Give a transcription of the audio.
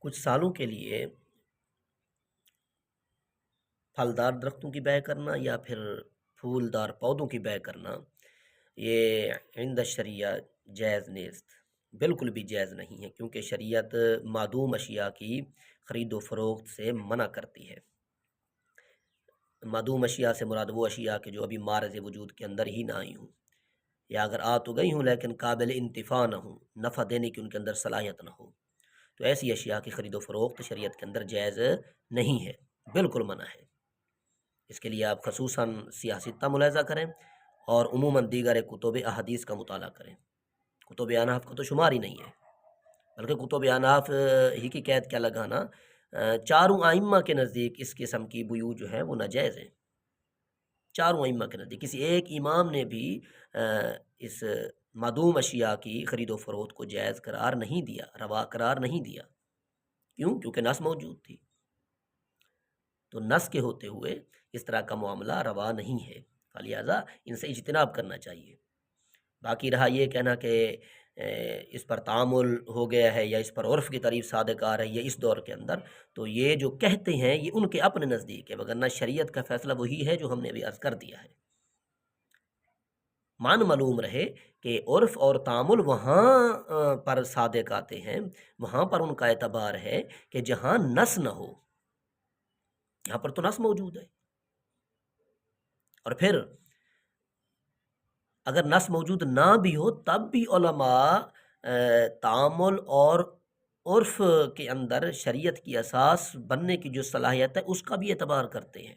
کچھ سالوں کے لیے پھلدار درختوں کی بیع کرنا یا پھر پھولدار پودوں کی بیع کرنا، یہ عند شریعہ جائز نیست، بالکل بھی جائز نہیں ہے، کیونکہ شریعت معدوم اشیاء کی خرید و فروخت سے منع کرتی ہے۔ معدوم اشیاء سے مراد وہ اشیاء کہ جو ابھی معرض وجود کے اندر ہی نہ آئی ہوں، یا اگر آ تو گئی ہوں لیکن قابل انتفاع نہ ہوں، نفع دینے کی ان کے اندر صلاحیت نہ ہو، تو ایسی اشیاء کی خرید و فروخت شریعت کے اندر جائز نہیں ہے، بالکل منع ہے۔ اس کے لیے آپ خصوصاً سیاستہ ملاحظہ کریں اور عموماً دیگر کتب احادیث کا مطالعہ کریں۔ کتب اناف کا تو شمار ہی نہیں ہے، بلکہ کتب اناف ہی کی قید کیا لگانا، چاروں ائمہ کے نزدیک اس قسم کی بیوع جو ہے وہ ناجائز ہیں۔ چاروں ائمہ کے نزدیک کسی ایک امام نے بھی اس معدوم اشیاء کی خرید و فروخت کو جائز قرار نہیں دیا، روا قرار نہیں دیا۔ کیوں؟ کیونکہ نص موجود تھی، تو نص کے ہوتے ہوئے اس طرح کا معاملہ روا نہیں ہے، لہٰذا ان سے اجتناب کرنا چاہیے۔ باقی رہا یہ کہنا کہ اس پر تعامل ہو گیا ہے یا اس پر عرف کی تعریف صادق آ رہی ہے اس دور کے اندر، تو یہ جو کہتے ہیں یہ ان کے اپنے نزدیک ہے، وگرنہ شریعت کا فیصلہ وہی ہے جو ہم نے ابھی عرض کر دیا ہے۔ مان معلوم رہے کہ عرف اور تعامل وہاں پر صادق آتے ہیں، وہاں پر ان کا اعتبار ہے کہ جہاں نص نہ ہو، یہاں پر تو نص موجود ہے، اور پھر اگر نص موجود نہ بھی ہو تب بھی علماء تعامل اور عرف کے اندر شریعت کی اساس بننے کی جو صلاحیت ہے اس کا بھی اعتبار کرتے ہیں۔